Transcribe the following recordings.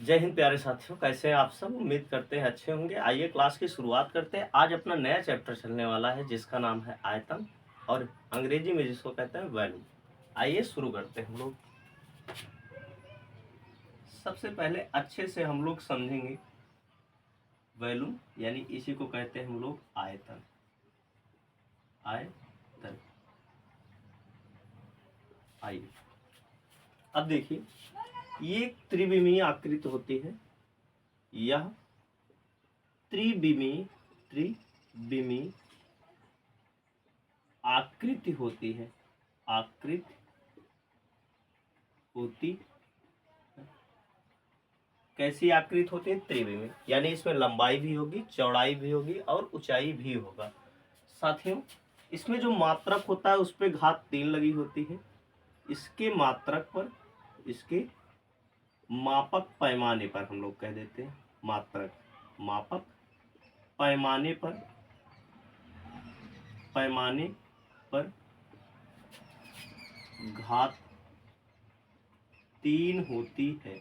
जय हिंद प्यारे साथियों, कैसे हैं आप सब। उम्मीद करते हैं अच्छे होंगे। आइए क्लास की शुरुआत करते हैं। आज अपना नया चैप्टर चलने वाला है जिसका नाम है आयतन और अंग्रेजी में जिसको कहते हैं वॉल्यूम। आइए शुरू करते हैं हम लोग। सबसे पहले अच्छे से हम लोग समझेंगे वॉल्यूम, यानी इसी को कहते हैं हम लोग आयतन। आयतन। आइए अब देखिए, ये त्रिविमीय आकृति होती है। यह त्रिविमीय आकृति होती है। आकृति होती कैसी आकृति होती है? त्रिविमीय, यानी इसमें लंबाई भी होगी, चौड़ाई भी होगी और ऊंचाई भी होगा। साथियों, इसमें जो मात्रक होता है उस पर घात 3 लगी होती है। इसके मात्रक पर, इसके मापक पैमाने पर हम लोग कह देते हैं मात्रक। मापक पैमाने पर, पैमाने पर घात 3 होती है।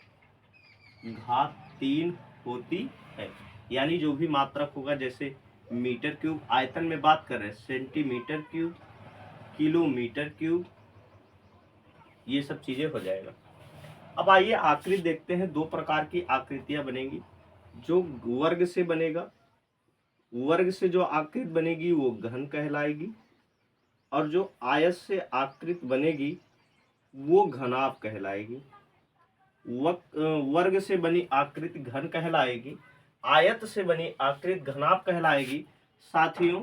घात 3 होती है, यानी जो भी मात्रक होगा, जैसे मीटर क्यूब, आयतन में बात कर रहे हैं, सेंटीमीटर क्यूब, किलोमीटर क्यूब, ये सब चीजें हो जाएगा। अब आइए आकृति देखते हैं। 2 प्रकार की आकृतियां बनेगी। जो वर्ग से बनेगा, वर्ग से जो आकृति बनेगी वो घन कहलाएगी, और जो आयत से आकृति बनेगी वो घनाभ कहलाएगी। वर्ग से बनी आकृति घन कहलाएगी, आयत से बनी आकृति घनाभ कहलाएगी। साथियों,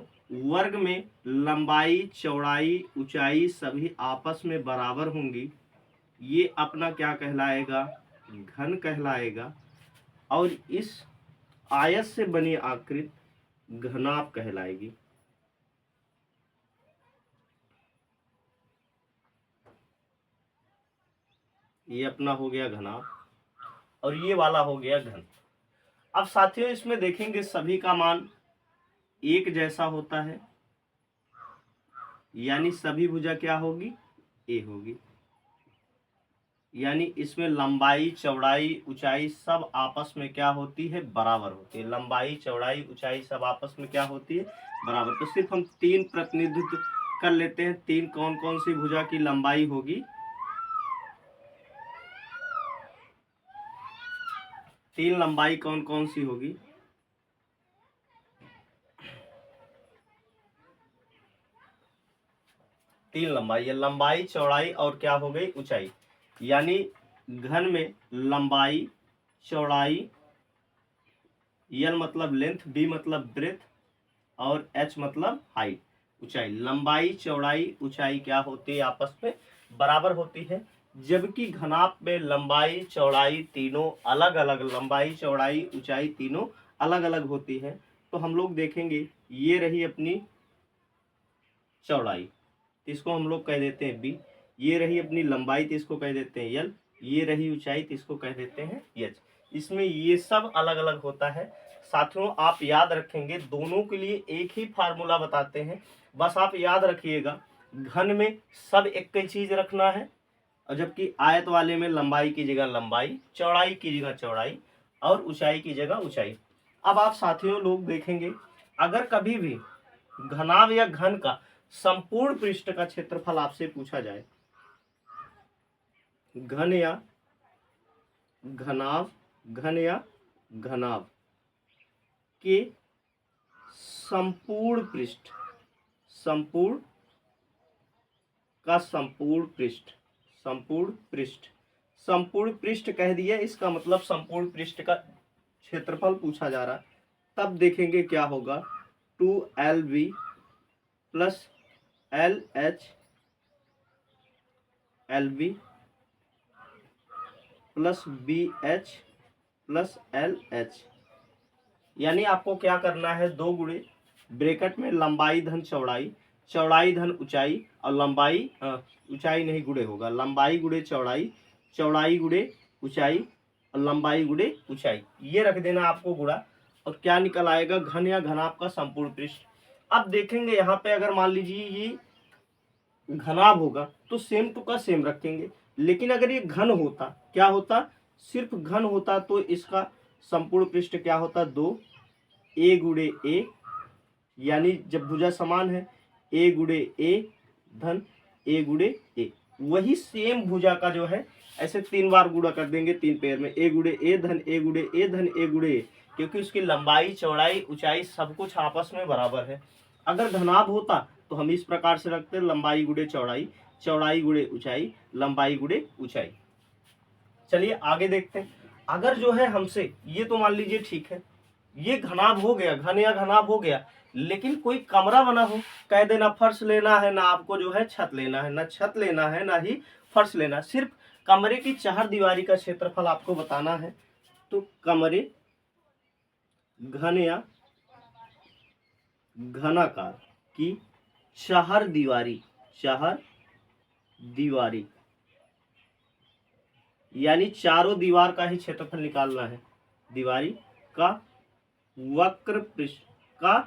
वर्ग में लंबाई, चौड़ाई, ऊंचाई सभी आपस में बराबर होंगी। ये अपना क्या कहलाएगा? घन कहलाएगा। और इस आयत से बनी आकृति घनाभ कहलाएगी। ये अपना हो गया घनाभ और ये वाला हो गया घन। अब साथियों, इसमें देखेंगे सभी का मान एक जैसा होता है, यानी सभी भुजा क्या होगी? ए होगी। यानी इसमें लंबाई, चौड़ाई, ऊंचाई सब आपस में क्या होती है? बराबर होती है। लंबाई, चौड़ाई, ऊंचाई सब आपस में क्या होती है? बराबर। तो सिर्फ हम 3 प्रतिनिधित्व कर लेते हैं। 3 कौन कौन सी भुजा की लंबाई होगी? 3 लंबाई कौन कौन सी होगी? तीन लंबाई, ये लंबाई, चौड़ाई और क्या हो गई? ऊंचाई। यानी घन में लंबाई, चौड़ाई, एल मतलब लेंथ, बी मतलब ब्रेथ और एच मतलब हाइट, ऊंचाई। लंबाई, चौड़ाई, ऊंचाई क्या होती है? आपस में बराबर होती है। जबकि घनाभ में लंबाई, चौड़ाई तीनों अलग अलग, लंबाई, चौड़ाई, ऊंचाई तीनों अलग अलग होती है। तो हम लोग देखेंगे, ये रही अपनी चौड़ाई, इसको हम लोग कह देते हैं बी। ये रही अपनी लंबाई, तो इसको कह देते हैं यल। ये रही ऊंचाई, तो इसको कह देते हैं एच। इसमें ये सब अलग अलग होता है। साथियों, आप याद रखेंगे, दोनों के लिए एक ही फार्मूला बताते हैं, बस आप याद रखिएगा। घन में सब एक ही चीज रखना है, और जबकि आयत वाले में लंबाई की जगह लंबाई, चौड़ाई की जगह चौड़ाई और ऊंचाई की जगह ऊंचाई। अब आप साथियों लोग देखेंगे, अगर कभी भी घनाभ या घन का संपूर्ण पृष्ठ का क्षेत्रफल आपसे पूछा जाए, घन या घनाभ, घन या घनाभ के संपूर्ण पृष्ठ, संपूर्ण का संपूर्ण पृष्ठ, संपूर्ण पृष्ठ, संपूर्ण पृष्ठ कह दिया, इसका मतलब संपूर्ण पृष्ठ का क्षेत्रफल पूछा जा रहा। तब देखेंगे क्या होगा? 2LB plus LH LB plus BH plus LH। यानी आपको क्या करना है? 2 गुणे ब्रैकेट में लंबाई धन चौड़ाई, चौड़ाई धन ऊंचाई, और लंबाई ऊंचाई नहीं गुणे होगा, लंबाई गुणे चौड़ाई, चौड़ाई गुणे ऊंचाई और लंबाई गुणे ऊंचाई, ये रख देना आपको गुणा। और क्या निकल आएगा? घन या घनाभ का संपूर्ण पृष्ठ। अब देखेंगे यहाँ पे, अगर मान लीजिए ये घनाभ होगा तो सेम टू का सेम रखेंगे, लेकिन अगर ये घन होता, क्या होता? सिर्फ घन होता तो इसका संपूर्ण पृष्ठ क्या होता, 2a गुणे a, यानी जब भुजा समान है a गुणे a धन a गुणे a, वही सेम भुजा का जो है ऐसे 3 बार गुणा कर देंगे 3 पेयर में, a गुणे a धन a गुणे a धन a गुणे a, क्योंकि उसकी लंबाई चौड़ाई ऊंचाई सब कुछ आपस में बराबर है। अगर धनाभ होता तो हम इस प्रकार से रखते लंबाई गुणे चौड़ाई, चौड़ाई गुणे ऊंचाई, लंबाई गुणे ऊंचाई। चलिए आगे देखते हैं। अगर जो है हमसे ये तो मान लीजिए ठीक है, ये घनाभ हो गया, घन या घनाभ हो गया, लेकिन कोई कमरा बना हो, कह देना फर्श लेना है ना आपको जो है छत लेना है, ना छत लेना है ना ही फर्श लेना, सिर्फ कमरे की चार दीवारी का क्षेत्रफल आपको बताना है। तो कमरे घन या घनाकार की चार दीवारी, चार दीवारी यानी चारों दीवार का ही क्षेत्रफल निकालना है, दीवारी का वक्र पृष्ठ का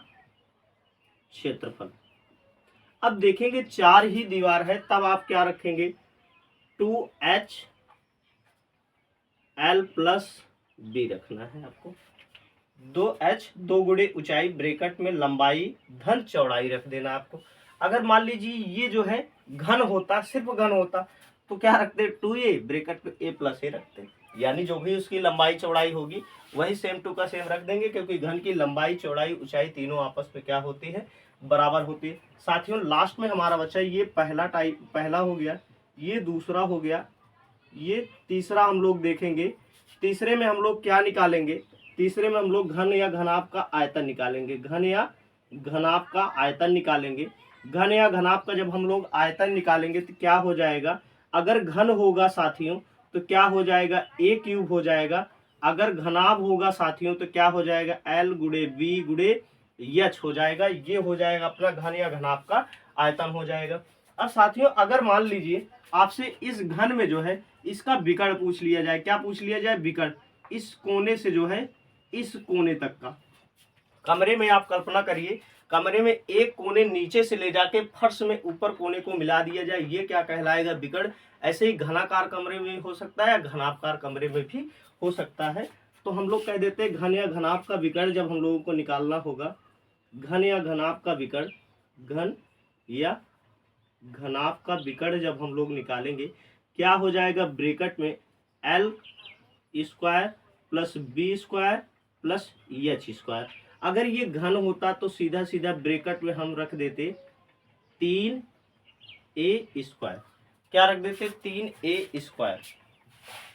क्षेत्रफल। अब देखेंगे चार ही दीवार है, तब आप क्या रखेंगे, 2h l प्लस b रखना है आपको। 2h 2 गुणे ऊंचाई ब्रैकेट में लंबाई धन चौड़ाई रख देना आपको। अगर मान लीजिए ये जो है घन होता, सिर्फ घन होता, तो क्या रखते, 2a ब्रैकेट में a प्लस a रखते, यानी जो भी उसकी लंबाई चौड़ाई होगी वही सेम टू का सेम रख देंगे, क्योंकि घन की लंबाई चौड़ाई ऊंचाई तीनों आपस में क्या होती है, बराबर होती है। साथियों लास्ट में हमारा बच्चा ये पहला हो गया, ये दूसरा हो गया, ये तीसरा हम लोग देखेंगे। तीसरे में हम लोग क्या निकालेंगे, तीसरे में हम लोग घन या घनाभ का आयतन निकालेंगे, घन या घनाभ का आयतन निकालेंगे। घन या घनाभ का जब हम लोग आयतन निकालेंगे तो क्या हो जाएगा, अगर घन होगा साथियों तो क्या हो जाएगा, a क्यूब हो जाएगा। अगर घनाभ होगा साथियों तो क्या हो जाएगा, l गुणे b गुणे h हो जाएगा। ये हो जाएगा अपना घन या घनाभ का आयतन हो जाएगा। अब साथियों अगर मान लीजिए आपसे इस घन में जो है इसका विकर्ण पूछ लिया जाए, क्या पूछ लिया जाए, विकर्ण, इस कोने से जो है इस कोने तक का। कमरे में आप कल्पना करिए, कमरे में एक कोने नीचे से ले जाके फर्श में ऊपर कोने को मिला दिया जाए, ये क्या कहलाएगा, विकर्ण। ऐसे ही घनाकार कमरे में हो सकता है या घनाभकार कमरे में भी हो सकता है। तो हम लोग कह देते हैं घन या घनाभ का विकर्ण जब हम लोगों को निकालना होगा, घन या घनाभ का विकर्ण, घन या घनाभ का विकर्ण जब हम लोग निकालेंगे क्या हो जाएगा, ब्रैकेट में l square plus b square plus h square. अगर ये घन होता तो सीधा सीधा ब्रैकेट में हम रख देते 3a स्क्वायर, क्या रख देते, 3a स्क्वायर,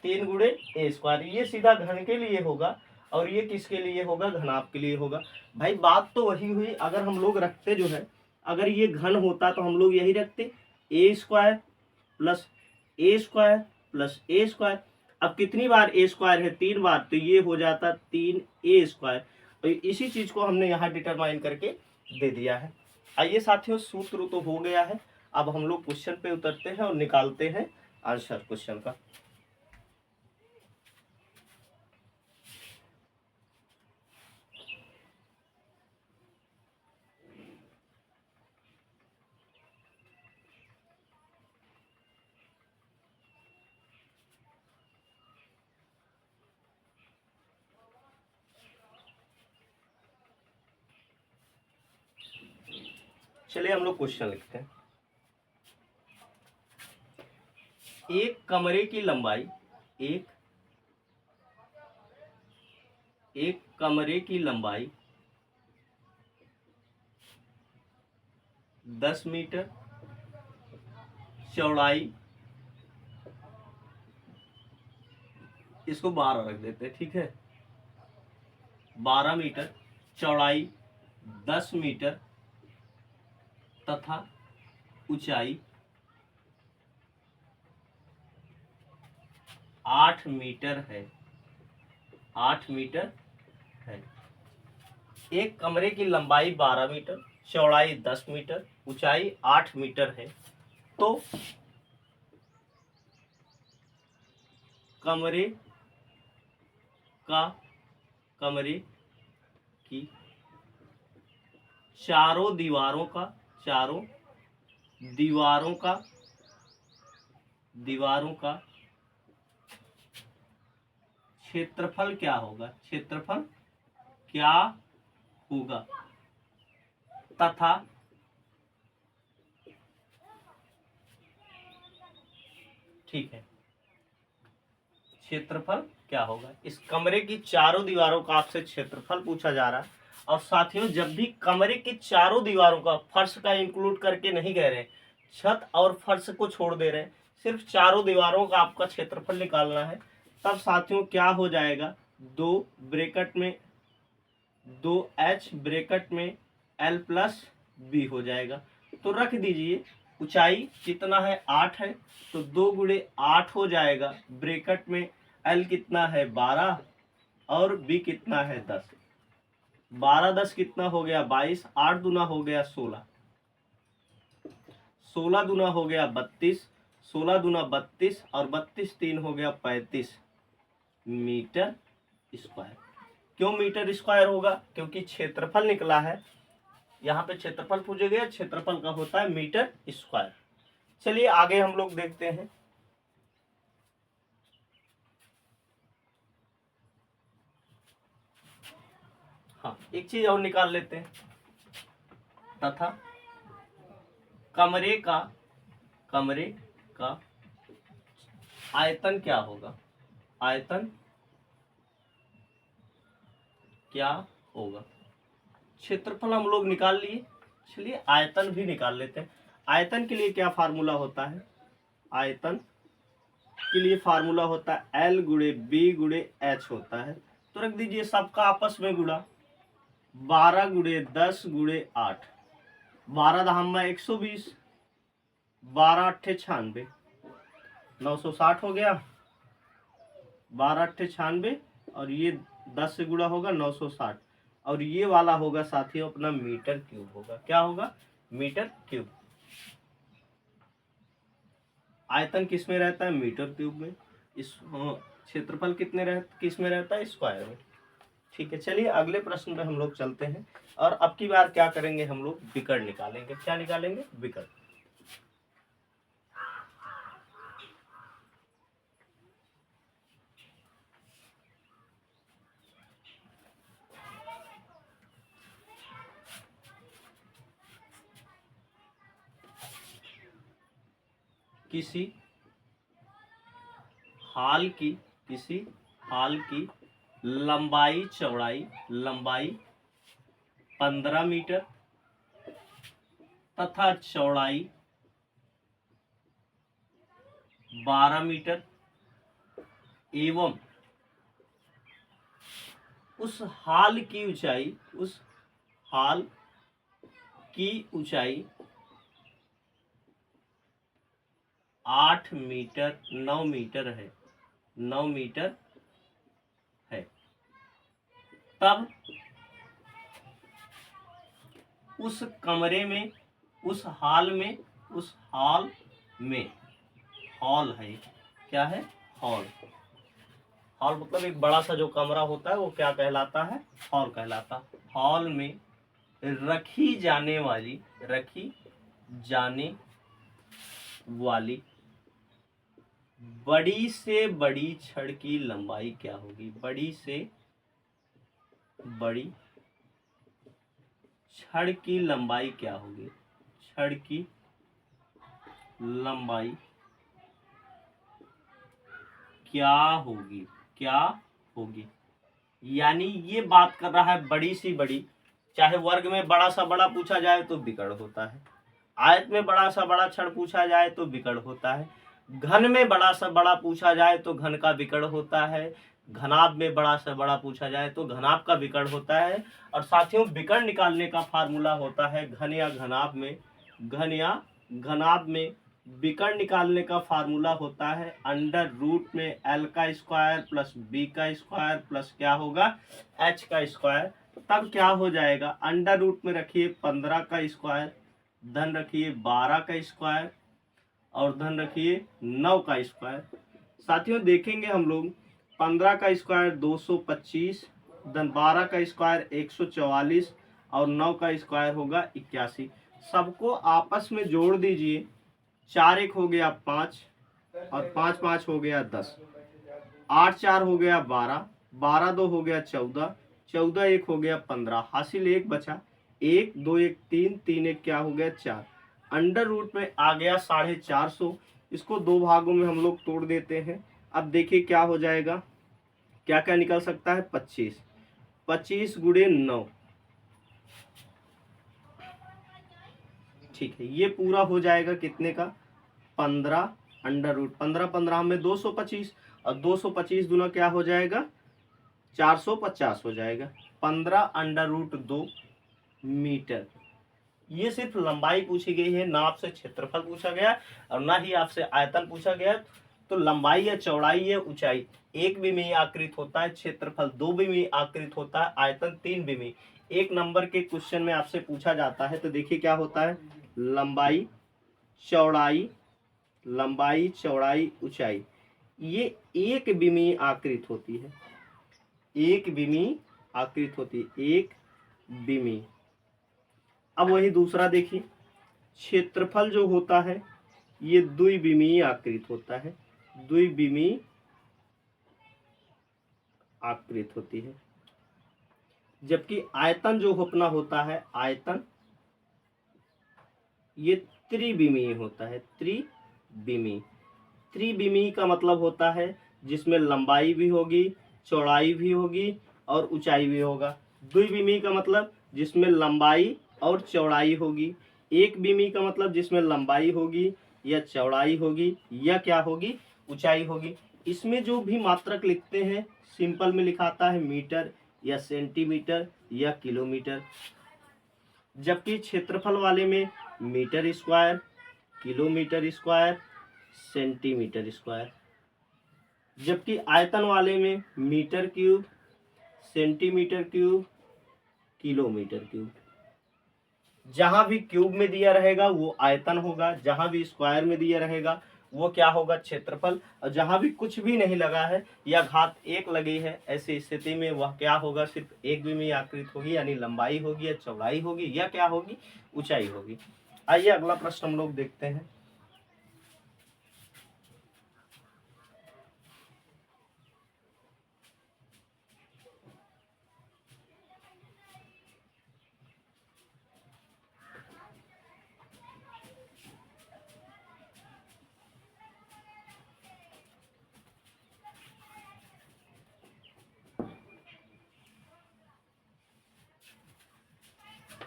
3 गुणे a स्क्वायर। ये सीधा घन के लिए होगा और ये किसके लिए होगा, घनाभ के लिए होगा। भाई बात तो वही हुई। अगर हम लोग रखते जो है, अगर ये घन होता तो हम लोग यही रखते a square plus a square plus a square. अब कितनी बार a स्क्वायर है, 3 बार, तो ये हो जाता 3a स्क्वायर। तो इसी चीज को हमने यहाँ डिटरमाइन करके दे दिया है। आइए साथियों सूत्र तो हो गया है, अब हम लोग क्वेश्चन पे उतरते हैं और निकालते हैं आंसर क्वेश्चन का। चलिए हम लोग क्वेश्चन लिखते हैं। एक कमरे की लंबाई, एक कमरे की लंबाई 10 मीटर, चौड़ाई इसको 12 रख देते हैं, ठीक है, 12 मीटर, चौड़ाई 10 मीटर तथा ऊंचाई 8 मीटर है, 8 मीटर है। एक कमरे की लंबाई 12 मीटर, चौड़ाई 10 मीटर, ऊंचाई 8 मीटर है। तो कमरे की चारों दीवारों का क्षेत्रफल क्या होगा, क्षेत्रफल क्या होगा तथा ठीक है, क्षेत्रफल क्या होगा। इस कमरे की चारों दीवारों का आपसे क्षेत्रफल पूछा जा रहा है। और साथियों जब भी कमरे की चारों दीवारों का, फर्श का इंक्लूड करके नहीं कह रहे, छत और फर्श को छोड़ दे रहे हैं, सिर्फ चारों दीवारों का आपका क्षेत्रफल निकालना है, तब साथियों क्या हो जाएगा, 2 ब्रैकेट में L प्लस बी हो जाएगा। तो रख दीजिए, ऊंचाई कितना है, 8 है, तो 2 गुणे 8 हो जाएगा, ब्रैकेट में L कितना है 12 और B कितना है 10। 12 10 कितना हो गया 22, 8 दूना हो गया 16, 16 दूना हो गया 32, 16 दूना 32 और 32 3 हो गया 35 मीटर स्क्वायर। क्यों मीटर स्क्वायर होगा, क्योंकि क्षेत्रफल निकला है, यहाँ पे क्षेत्रफल पूछे गए, क्षेत्रफल का होता है मीटर स्क्वायर। चलिए आगे हम लोग देखते हैं। हाँ, एक चीज और निकाल लेते हैं, तथा कमरे का आयतन क्या होगा, आयतन क्या होगा। क्षेत्रफल हम लोग निकाल लिए, चलिए आयतन भी निकाल लेते हैं। आयतन के लिए क्या फार्मूला होता है, आयतन के लिए फार्मूला होता है L गुणे B गुणे H होता है। तो रख दीजिए सबका आपस में गुणा, 12 गुणे 10 गुणे 8, 12 दहम्मा 120, 12 अट्ठे 96, 960 हो गया, 12 अट्ठे 96 और ये 10 से गुणा होगा 960 और ये वाला होगा साथियों अपना मीटर क्यूब होगा। क्या होगा, मीटर क्यूब। आयतन किस में रहता है, मीटर क्यूब में। इस क्षेत्रफल किस में रहता है, स्क्वायर में। ठीक है, चलिए अगले प्रश्न पे हम लोग चलते हैं। और अब की बार क्या करेंगे, हम लोग विकर्ण निकालेंगे। क्या निकालेंगे, विकर्ण। किसी हाल की लंबाई चौड़ाई 15 मीटर तथा चौड़ाई 12 मीटर एवं उस हाल की ऊंचाई 8 मीटर 9 मीटर है, 9 मीटर है, तब उस कमरे में, उस हॉल है, क्या है, हॉल मतलब एक बड़ा सा जो कमरा होता है वो क्या कहलाता है, हॉल कहलाता है। हॉल में रखी जाने वाली बड़ी से बड़ी छड़ की लंबाई क्या होगी, बड़ी से बड़ी छड़ की लंबाई क्या होगी, छड़ की लंबाई क्या होगी। यानी ये बात कर रहा है बड़ी सी बड़ी, चाहे वर्ग में बड़ा सा बड़ा पूछा जाए तो विकर्ण होता है, आयत में बड़ा सा बड़ा छड़ पूछा जाए तो विकर्ण होता है, घन में बड़ा सा बड़ा पूछा जाए तो घन का विकर्ण होता है, घनाभ में बड़ा से बड़ा पूछा जाए तो घनाभ का विकर्ण होता है। और साथियों विकर्ण निकालने का फार्मूला होता है घन या घनाभ में विकर्ण निकालने का फार्मूला होता है अंडर रूट में L का स्क्वायर प्लस B का स्क्वायर प्लस क्या होगा, H का स्क्वायर। तब क्या हो जाएगा, अंडर रूट में रखिए 15 का स्क्वायर, धन रखिए 12 का स्क्वायर और धन रखिए 9 का स्क्वायर। साथियों देखेंगे हम लोग 15 का स्क्वायर 225, धन 12 का स्क्वायर 144 और 9 का स्क्वायर होगा 81। सबको आपस में जोड़ दीजिए, 4 1 हो गया 5 और 5 5 हो गया 10। 8 4 हो गया 12, 12 2 हो गया 14, 14 1 हो गया 15, हासिल 1 बचा, 1 2 1 3, 3 1 क्या हो गया 4, अंडर रूट में आ गया 450। इसको दो भागों में हम लोग तोड़ देते हैं। अब देखिए क्या हो जाएगा, क्या क्या निकल सकता है, 25, 25 गुणे 9, ठीक है, ये पूरा हो जाएगा कितने का, 15 अंडर रूट 15, 15 में 225 और 225 गुना क्या हो जाएगा, 450 हो जाएगा, 15 अंडर रूट 2 मीटर। ये सिर्फ लंबाई पूछी गई है, ना आपसे क्षेत्रफल पूछा गया और ना ही आपसे आयतन पूछा गया। तो लंबाई या चौड़ाई या ऊंचाई एक विमीय आकृत होता है, क्षेत्रफल 2 विमीय आकृत होता है, आयतन 3 विमीय। एक नंबर के क्वेश्चन में आपसे पूछा जाता है, तो देखिए क्या होता है, लंबाई चौड़ाई, लंबाई चौड़ाई ऊंचाई, ये एक विमीय आकृत होती है, एक विमीय आकृत होती है, एक विमीय। अब वही दूसरा देखिए, क्षेत्रफल जो होता है ये द्विविमीय आकृत होता है, द्विविमीय आकृत होती है। जबकि आयतन जो अपना होता है, आयतन ये त्रिविमीय होता है, त्रिविमीय। त्रिविमीय का मतलब होता है जिसमें लंबाई भी होगी, चौड़ाई भी होगी और ऊंचाई भी होगा। द्विविमीय का मतलब जिसमें लंबाई और चौड़ाई होगी। एक विमीय का मतलब जिसमें लंबाई होगी या चौड़ाई होगी या क्या होगी, ऊंचाई होगी। इसमें जो भी मात्रक लिखते हैं सिंपल में लिखाता है मीटर या सेंटीमीटर या किलोमीटर। जबकि क्षेत्रफल वाले में metre square, kilometre square, centimetre square. जबकि आयतन वाले में metre cube, centimetre cube, kilometre cube. जहां भी क्यूब में दिया रहेगा वो आयतन होगा, जहां भी स्क्वायर में दिया रहेगा वो क्या होगा, क्षेत्रफल। और जहां भी कुछ भी नहीं लगा है या घात 1 लगी है, ऐसी स्थिति में वह क्या होगा, सिर्फ एक विमीय आकृत होगी, यानी लंबाई होगी या चौड़ाई होगी या क्या होगी, ऊंचाई होगी। आइए अगला प्रश्न हम लोग देखते हैं।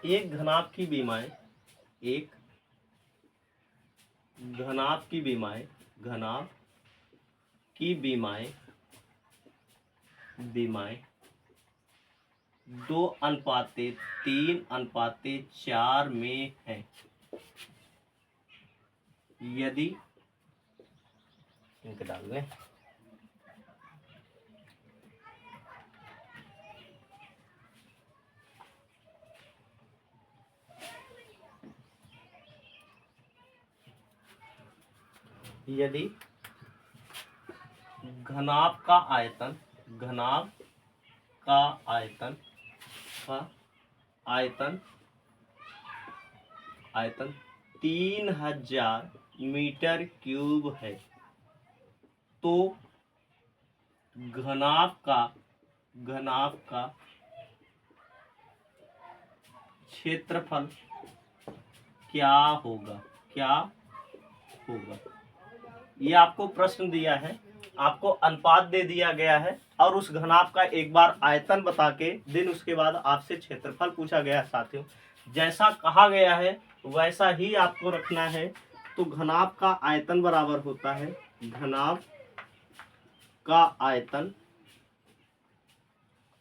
एक घनाभ की विमाएं, एक घनाभ की विमाएं, घनाभ की विमाएं, विमाएं 2:3:4 में है। यदि इनके डाल लें, यदि घनाभ का आयतन, घनाभ का आयतन, का आयतन, आयतन 3000 मीटर क्यूब है, तो घनाभ का, घनाभ का क्षेत्रफल क्या होगा, क्या होगा। ये आपको प्रश्न दिया है, आपको अनुपात दे दिया गया है और उस घनाभ का एक बार आयतन बता के देन उसके बाद आपसे क्षेत्रफल पूछा गया है। साथियों जैसा कहा गया है वैसा ही आपको रखना है। तो घनाभ का आयतन बराबर होता है, घनाभ का आयतन,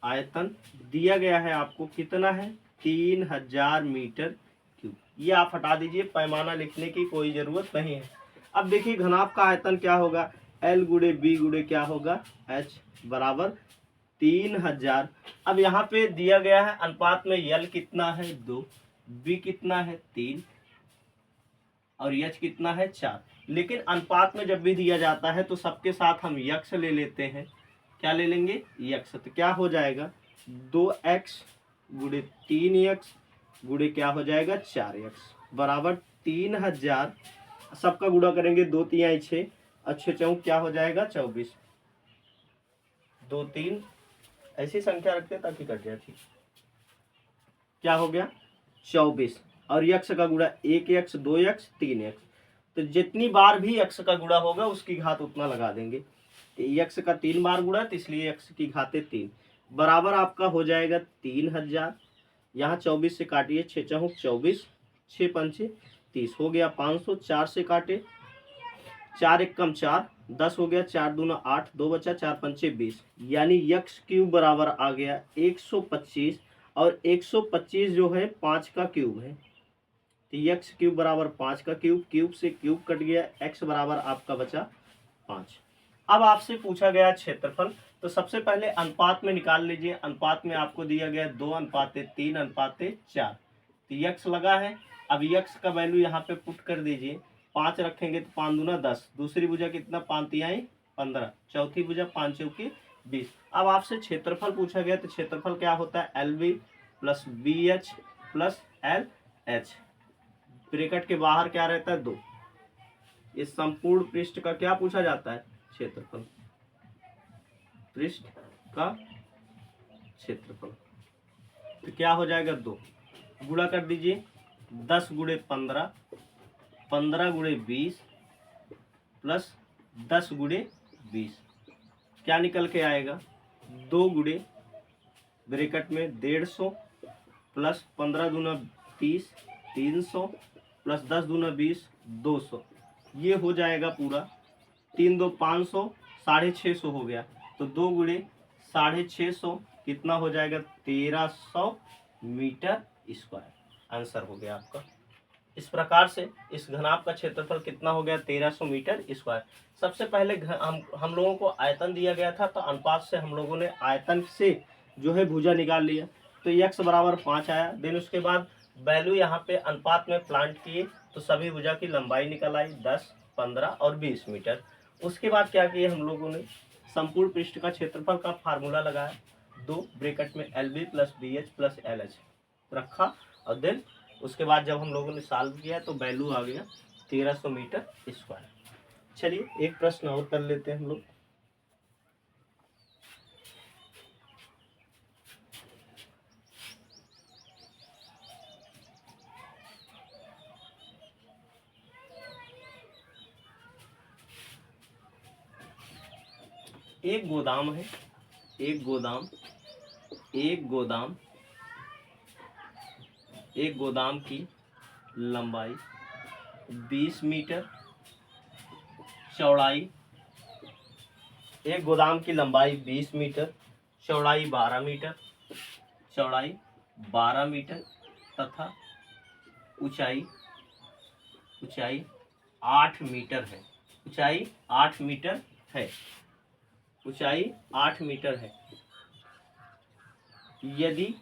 आयतन दिया गया है आपको कितना है, 3000 मीटर क्यूब। ये आप हटा दीजिए, पैमाना लिखने की कोई जरूरत नहीं है। अब देखिए घनाभ का आयतन क्या होगा, L गुणे बी गुणे क्या होगा, H बराबर 3000। अब यहाँ पे दिया गया है अनुपात में L कितना है 2, B कितना है 3 और H कितना है 4। लेकिन अनुपात में जब भी दिया जाता है तो सबके साथ हम यक्ष ले लेते हैं। क्या ले लेंगे, यक्ष। तो क्या हो जाएगा, 2x गुणे 3x गुणे क्या हो जाएगा 4x बराबर 3000। सबका गुणा करेंगे, 2 3 6 अच्छे 4 क्या हो जाएगा 24। 2 3 ऐसी संख्या रखते हैं ताकि कट जाए। ठीक, क्या हो गया 24। और यक्ष का गुणा 1 यक्ष 2 यक्ष 3 यक्ष, तो जितनी बार भी यक्ष का गुणा होगा उसकी घात उतना लगा देंगे। यक्ष का 3 बार गुणा तो इसलिए यक्ष की घातें 3 बराबर आपका हो जाएगा 3000। यहाँ 24 से काटिए, 6 चौक 24, 6 पंचे 30 हो गया 500। 4 से काटे, 4 एक कम 4, 10 हो गया, 4 दूना 8, 2 बचा, 4 पंचे 20, यानी यक्ष क्यूब बराबर आ गया 125। और 125 जो है 5 का क्यूब है, तो यक्ष क्यूब बराबर 5 का क्यूब, क्यूब से क्यूब कट गया, एक्स बराबर आपका बचा 5। अब आपसे पूछा गया क्षेत्रफल, तो सबसे पहले अनुपात में निकाल लीजिए। अनुपात में आपको दिया गया 2:3:4, तो यक्ष लगा है। अब यक्ष का वैल्यू यहाँ पे पुट कर दीजिए, 5 रखेंगे तो 5 दूना 10, दूसरी भुजा कितना 5 तिहाई 15, चौथी भुजा 5 चौकी 20। अब आपसे क्षेत्रफल पूछा गया, तो क्षेत्रफल क्या होता है LB plus BH plus LH, bracket के बाहर क्या रहता है 2। इस संपूर्ण पृष्ठ का क्या पूछा जाता है क्षेत्रफल, पृष्ठ का क्षेत्रफल, तो क्या हो जाएगा 2, गुणा कर दीजिए 10 गुणे 15, 15 गुणे 20 प्लस 10 गुणे 20, क्या निकल के आएगा 2 गुणे ब्रैकेट में 150 प्लस 15 दूना 30 300 प्लस 10 दूना 20 200, ये हो जाएगा पूरा 3 2 500, 650 हो गया। तो 2 गुणे 650 कितना हो जाएगा 1300 मीटर स्क्वायर, आंसर हो गया आपका। इस प्रकार से इस घनाभ का क्षेत्रफल कितना हो गया 1300 मीटर स्क्वायर। सबसे पहले हम लोगों को आयतन दिया गया था, तो अनुपात से हम लोगों ने आयतन से जो है भुजा निकाल लिया, तो यक्स बराबर 5 आया। देन उसके बाद वैल्यू यहाँ पे अनुपात में प्लांट किए, तो सभी भुजा की लंबाई निकल आई 10 15 और 20 मीटर। उसके बाद क्या किए हम लोगों ने, संपूर्ण पृष्ठ का क्षेत्रफल का फार्मूला लगाया, 2 ब्रैकेट में LB plus BH plus LH रखा, और देन उसके बाद जब हम लोगों ने सॉल्व किया तो वैल्यू आ गया 1300 मीटर स्क्वायर। चलिए एक प्रश्न और कर लेते हैं हम लोग। एक गोदाम है, एक गोदाम की लंबाई 20 मीटर, चौड़ाई, एक गोदाम की लंबाई 20 मीटर, चौड़ाई 12 मीटर, तथा ऊंचाई 8 मीटर है, ऊंचाई 8 मीटर है। यदि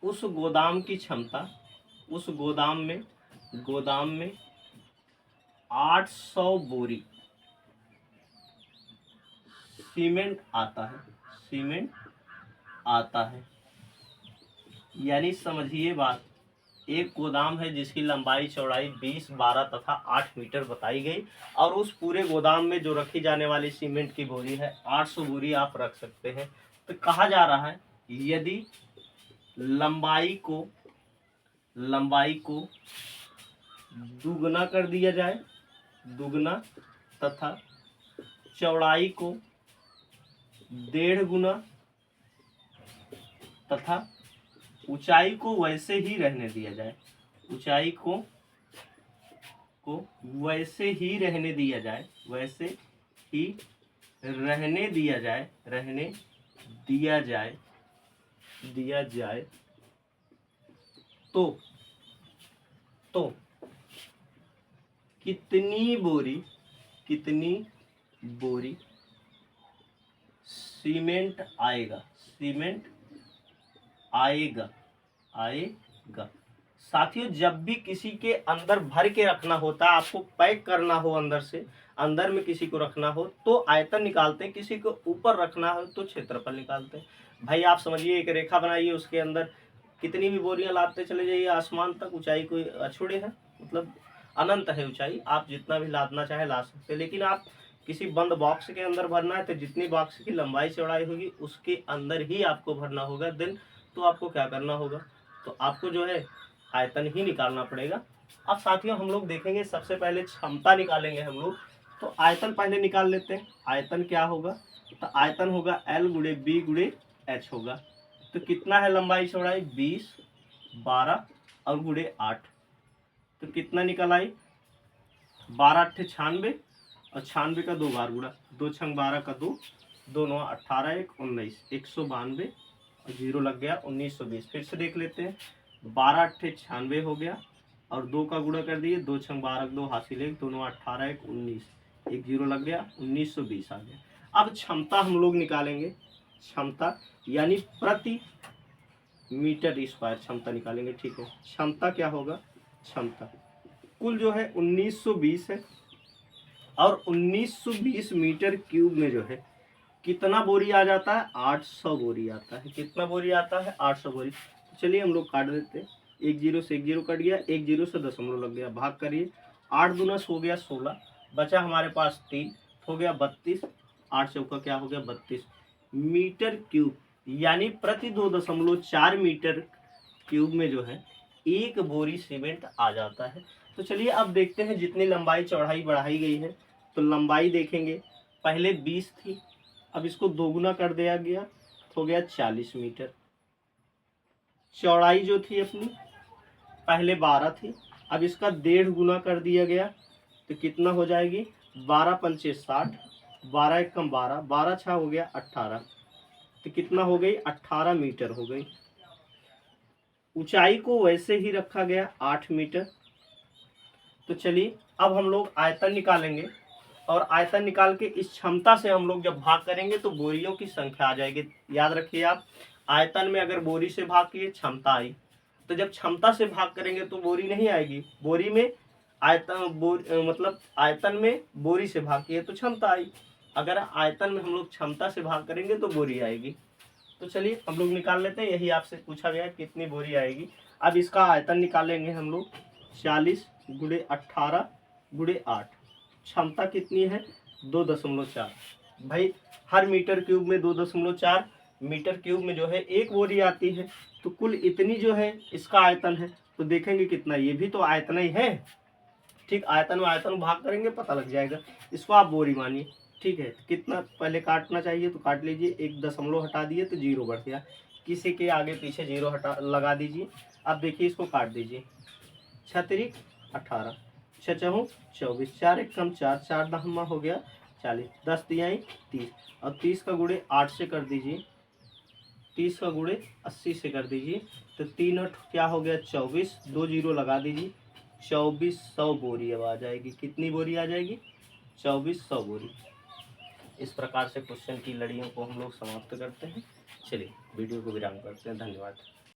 उस गोदाम की क्षमता, उस गोदाम में 800 बोरी सीमेंट आता है, यानी समझिए बात, एक गोदाम है जिसकी लंबाई चौड़ाई 20 12 तथा 8 मीटर बताई गई, और उस पूरे गोदाम में जो रखी जाने वाली सीमेंट की बोरी है 800 बोरी आप रख सकते हैं। तो कहा जा रहा है यदि लंबाई को दुगना कर दिया जाए, तथा चौड़ाई को 1.5 गुना तथा ऊंचाई को वैसे ही रहने दिया जाए, वैसे ही रहने दिया जाए तो कितनी बोरी सीमेंट आएगा। साथियों, जब भी किसी के अंदर भर के रखना होता है, आपको पैक करना हो अंदर में किसी को रखना हो तो आयतन निकालते हैं, किसी को ऊपर रखना हो तो क्षेत्रफल निकालते हैं। भाई आप समझिए, एक रेखा बनाइए, उसके अंदर कितनी भी बोरियां लादते चले जाइए आसमान तक, ऊंचाई कोई अछूड़े है, मतलब अनंत है ऊंचाई, आप जितना भी लादना चाहे ला सकते हैं। लेकिन आप किसी बंद बॉक्स के अंदर भरना है तो जितनी बॉक्स की लंबाई चौड़ाई होगी उसके अंदर ही आपको भरना होगा। देन तो आपको क्या करना होगा, तो आपको जो है आयतन ही निकालना पड़ेगा। अब साथियों हम लोग देखेंगे, सबसे पहले क्षमता निकालेंगे हम लोग। तो आयतन पहले निकाल लेते हैं। आयतन क्या होगा, तो आयतन होगा L गुणे B गुणे H होगा। तो कितना है लंबाई चौड़ाई, 20, 12 और गुणे 8। तो कितना निकल आई, 12 अट्ठे 96 और 96 का 2 बार गुणा, 2 छंग 12 का 2, 2 9 18 1 19, 192 और 0 लग गया 1920। फिर से देख लेते हैं, 12 अट्ठे 96 हो गया और 2 का गुणा कर दिए, 2 छंग 12 2 हासिल 1, 2 9 18 1 19, एक 0 लग गया 1920 आ गया। अब क्षमता हम लोग निकालेंगे, क्षमता यानी प्रति मीटर स्क्वायर क्षमता निकालेंगे। ठीक है, क्षमता क्या होगा, क्षमता कुल जो है 1920 है और 1920 मीटर क्यूब में जो है कितना बोरी आ जाता है, 800 बोरी आता है। कितना बोरी आता है, 800 बोरी। तो चलिए हम लोग काट देते हैं, 1 0 से 1 0 कट गया, 1 0 से दशमलव लग गया, भाग करिए, 8 दूना हो गया 16, बचा हमारे पास 3, हो गया 32, 8 चौका क्या हो गया 32 मीटर क्यूब, यानी प्रति 2.4 मीटर क्यूब में जो है 1 बोरी सीमेंट आ जाता है। तो चलिए अब देखते हैं जितनी लंबाई चौड़ाई बढ़ाई गई है। तो लंबाई देखेंगे, पहले 20 थी, अब इसको दोगुना कर दिया गया, हो गया 40 मीटर। चौड़ाई जो थी अपनी पहले 12 थी, अब इसका 1.5 गुना कर दिया गया, तो कितना हो जाएगी, 12 पंचे 60, 12 एक कम 12, 12 छः हो गया 18, तो कितना हो गई, 18 मीटर हो गई। ऊंचाई को वैसे ही रखा गया 8 मीटर। तो चलिए अब हम लोग आयतन निकालेंगे और आयतन निकाल के इस क्षमता से हम लोग जब भाग करेंगे तो बोरियों की संख्या आ जाएगी। याद रखिए आप, आयतन में अगर बोरी से भाग किए क्षमता आई, तो जब क्षमता से भाग करेंगे तो बोरी नहीं आएगी। बोरी में आयतन मतलब आयतन में बोरी से भाग किए तो क्षमता आई, अगर आयतन में हम लोग क्षमता से भाग करेंगे तो बोरी आएगी। तो चलिए हम लोग निकाल लेते हैं, यही आपसे पूछा गया कितनी बोरी आएगी। अब इसका आयतन निकालेंगे हम लोग, 40 गुणे 18 गुणे 8, क्षमता कितनी है 2.4। भाई हर मीटर क्यूब में 2.4 मीटर क्यूब में जो है 1 बोरी आती है, तो कुल इतनी जो है इसका आयतन है। तो देखेंगे कितना, ये भी तो आयतन ही है। ठीक, आयतन में आयतन भाग करेंगे पता लग जाएगा, इसको आप बोरी मानिए। ठीक है, कितना पहले काटना चाहिए तो काट लीजिए, 1 दशमलव हटा दिए तो 0 बढ़ गया, किसी के आगे पीछे 0 हटा लगा दीजिए। अब देखिए इसको काट दीजिए, 6 18, 6 चौँ 24, 4 एक कम 4, 4 दहमा हो गया 40, 10 तिहाई 30 और 30 का गुणे 8 से कर दीजिए, 30 का गुणे 80 से कर दीजिए, तो 3 8 क्या हो गया 24, 2 0 लगा दीजिए, 2400 बोरी अब आ जाएगी। कितनी बोरी आ जाएगी, 2400 बोरी। इस प्रकार से क्वेश्चन की लड़ियों को हम लोग समाप्त करते हैं। चलिए वीडियो को विराम करते हैं, धन्यवाद।